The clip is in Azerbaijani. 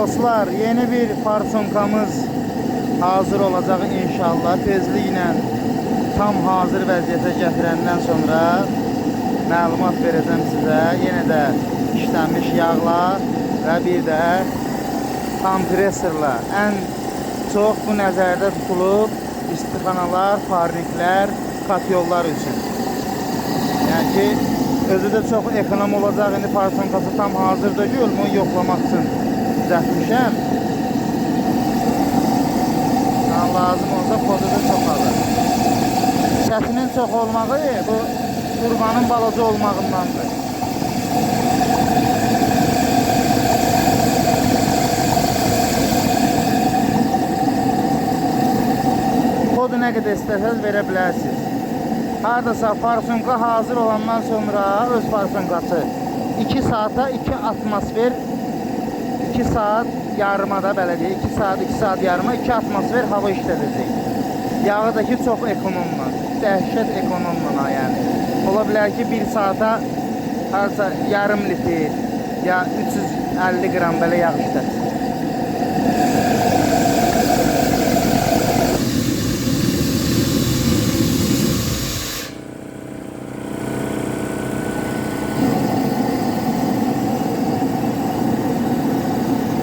Dostlar, yeni bir farsonkamız hazır olacaq inşallah. Tezliklə tam hazır vəziyyətə gətirəndən sonra məlumat verəcəm sizə. Yenə də işlənmiş yağla və bir də kompresorla. Ən çox bu nəzərdə tutulub istixanalar, parniklər, katyollar üçün. Yəni ki, özü də çox ekonom olacaq. İndi farsonkası tam hazırda ki, onu yoxlamaq üçün düzəltmişəm. Lazım olsa kodu da çox alır. Səsinin çox olmağı bu turbanın balaca olmağındandır. Kodu nə qədər istəsəz verə bilərsiniz. Haradasa farsonka hazır olandan sonra öz farsonkası 2 saata 2 atmosfer 2 saat yarımada belediye 2 saat yarıma 2 atmosfer hava işlədəcək. Yağı da ki çox ekonomla, dəhşət ekonomla yəni. Ola bilər ki 1 saata harca yarım litr ya 350 qram belə yağ işlətsin.